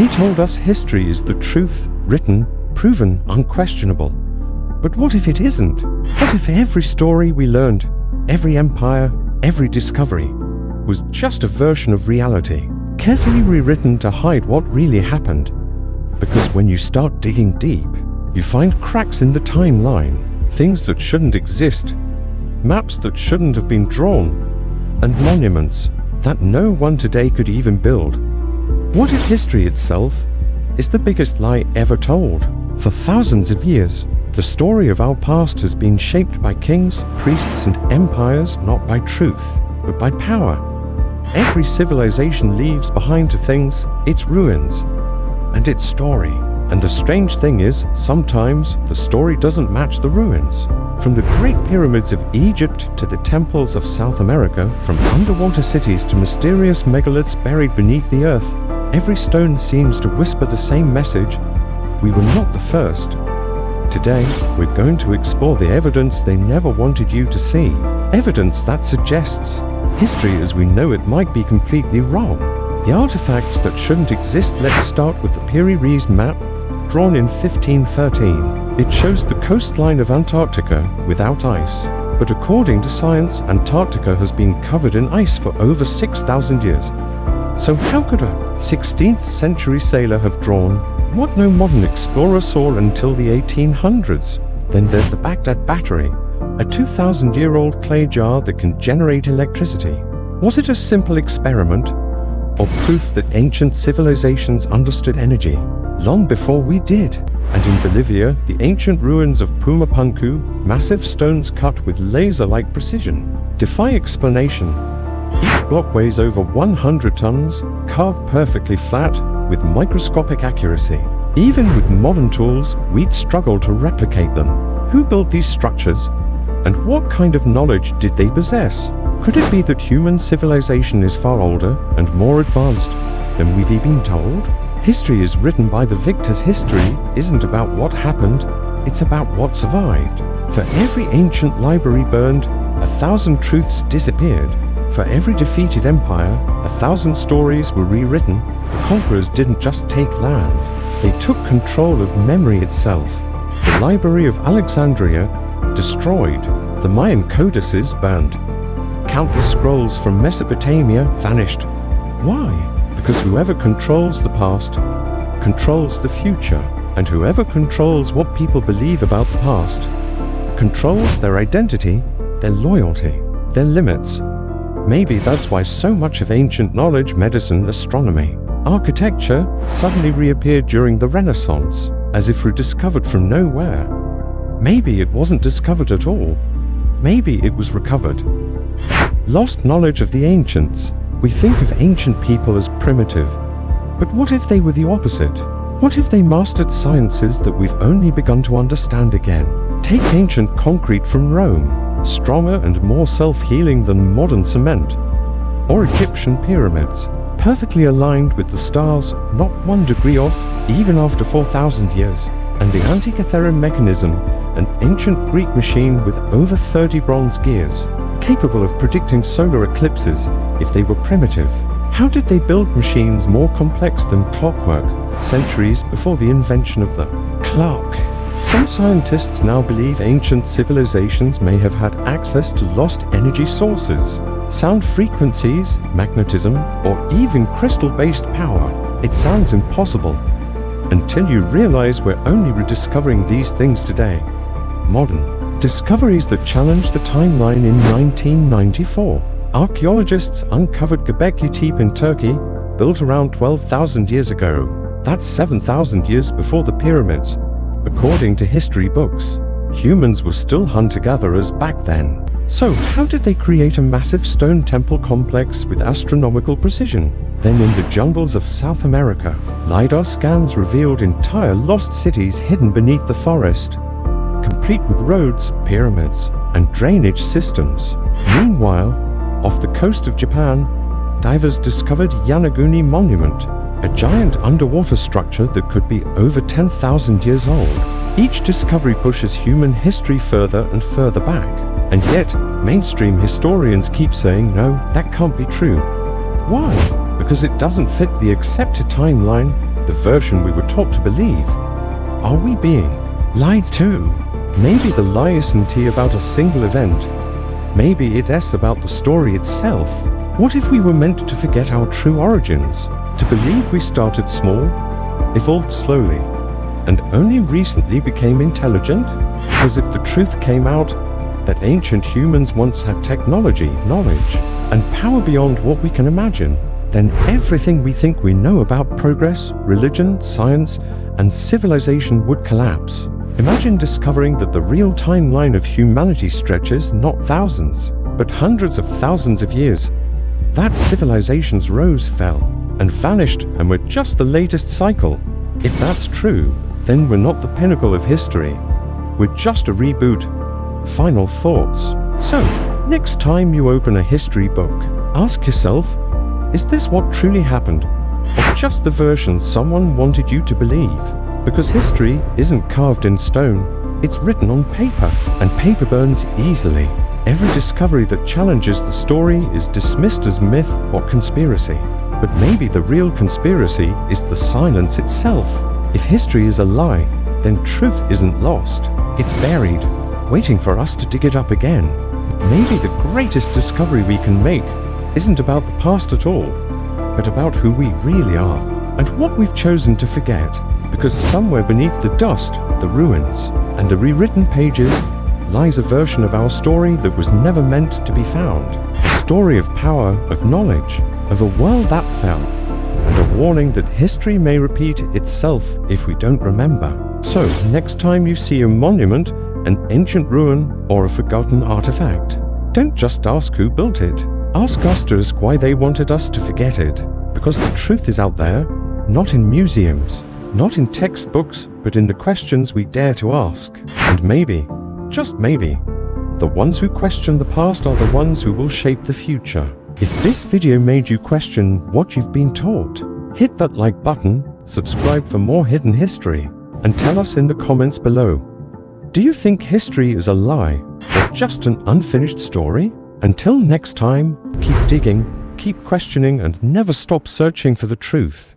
He told us history is the truth, written, proven, unquestionable. But what if it isn't? What if every story we learned, every empire, every discovery, was just a version of reality, carefully rewritten to hide what really happened? Because when you start digging deep, you find cracks in the timeline, things that shouldn't exist, maps that shouldn't have been drawn, and monuments that no one today could even build. What if history itself is the biggest lie ever told? For thousands of years, the story of our past has been shaped by kings, priests, and empires, not by truth, but by power. Every civilization leaves behind to things its ruins and its story. And the strange thing is, sometimes the story doesn't match the ruins. From the Great Pyramids of Egypt to the temples of South America, from underwater cities to mysterious megaliths buried beneath the earth, every stone seems to whisper the same message: we were not the first. Today, we're going to explore the evidence they never wanted you to see. Evidence that suggests history as we know it might be completely wrong. The artifacts that shouldn't exist. Let's start with the Piri-Reis map, drawn in 1513. It shows the coastline of Antarctica without ice. But according to science, Antarctica has been covered in ice for over 6,000 years. So how could a 16th century sailor have drawn what no modern explorer saw until the 1800s? Then there's the Baghdad Battery, a 2,000-year-old clay jar that can generate electricity. Was it a simple experiment, or proof that ancient civilizations understood energy long before we did? And in Bolivia, the ancient ruins of Pumapunku, massive stones cut with laser-like precision, defy explanation. Each block weighs over 100 tons, carved perfectly flat with microscopic accuracy. Even with modern tools, we'd struggle to replicate them. Who built these structures? And what kind of knowledge did they possess? Could it be that human civilization is far older and more advanced than we've been told? History is written by the victors. History isn't about what happened, it's about what survived. For every ancient library burned, 1,000 truths disappeared. For every defeated empire, 1,000 stories were rewritten. The conquerors didn't just take land, they took control of memory itself. The Library of Alexandria destroyed, the Mayan codices burned. Countless scrolls from Mesopotamia vanished. Why? Because whoever controls the past controls the future, and whoever controls what people believe about the past controls their identity, their loyalty, their limits. Maybe that's why so much of ancient knowledge, medicine, astronomy, architecture suddenly reappeared during the Renaissance, as if rediscovered from nowhere. Maybe it wasn't discovered at all. Maybe it was recovered. Lost knowledge of the ancients. We think of ancient people as primitive, but what if they were the opposite? What if they mastered sciences that we've only begun to understand again? Take ancient concrete from Rome, stronger and more self-healing than modern cement. Or Egyptian pyramids, perfectly aligned with the stars, not 1 degree off, even after 4,000 years. And the Antikythera mechanism, an ancient Greek machine with over 30 bronze gears, capable of predicting solar eclipses if they were primitive. How did they build machines more complex than clockwork, centuries before the invention of the clock? Some scientists now believe ancient civilizations may have had access to lost energy sources, sound frequencies, magnetism, or even crystal-based power. It sounds impossible until you realize we're only rediscovering these things today. Modern discoveries that challenged the timeline. In 1994, archaeologists uncovered Göbekli Tepe in Turkey, built around 12,000 years ago. That's 7,000 years before the pyramids. According to history books, humans were still hunter-gatherers back then. So how did they create a massive stone temple complex with astronomical precision? Then in the jungles of South America, LiDAR scans revealed entire lost cities hidden beneath the forest, complete with roads, pyramids, and drainage systems. Meanwhile, off the coast of Japan, divers discovered Yonaguni Monument, a giant underwater structure that could be over 10,000 years old. Each discovery pushes human history further and further back. And yet, mainstream historians keep saying, no, that can't be true. Why? Because it doesn't fit the accepted timeline. the version we were taught to believe? Are we being lied to? Maybe the lie isn't about a single event. Maybe it's about the story itself. What if we were meant to forget our true origins? To believe we started small, evolved slowly, and only recently became intelligent? Because if the truth came out that ancient humans once had technology, knowledge, and power beyond what we can imagine, then everything we think we know about progress, religion, science, and civilization would collapse. Imagine discovering that the real timeline of humanity stretches not thousands, but hundreds of thousands of years. That civilizations rose, fell, and vanished, and we're just the latest cycle. If that's true, then we're not the pinnacle of history. We're just a reboot. Final thoughts. So, next time you open a history book, ask yourself, is this what truly happened, or just the version someone wanted you to believe? Because history isn't carved in stone, it's written on paper, and paper burns easily. Every discovery that challenges the story is dismissed as myth or conspiracy. But maybe the real conspiracy is the silence itself. If history is a lie, then truth isn't lost. It's buried, waiting for us to dig it up again. Maybe the greatest discovery we can make isn't about the past at all, but about who we really are and what we've chosen to forget. Because somewhere beneath the dust, the ruins, and the rewritten pages lies a version of our story that was never meant to be found. A story of power, of knowledge, of a world that fell, and a warning that history may repeat itself if we don't remember. So, next time you see a monument, an ancient ruin, or a forgotten artifact, don't just ask who built it. Ask us to ask why they wanted us to forget it. Because the truth is out there, not in museums, not in textbooks, but in the questions we dare to ask. And maybe, just maybe, the ones who question the past are the ones who will shape the future. If this video made you question what you've been taught, hit that like button, subscribe for more hidden history, and tell us in the comments below. Do you think history is a lie, or just an unfinished story? Until next time, keep digging, keep questioning, and never stop searching for the truth.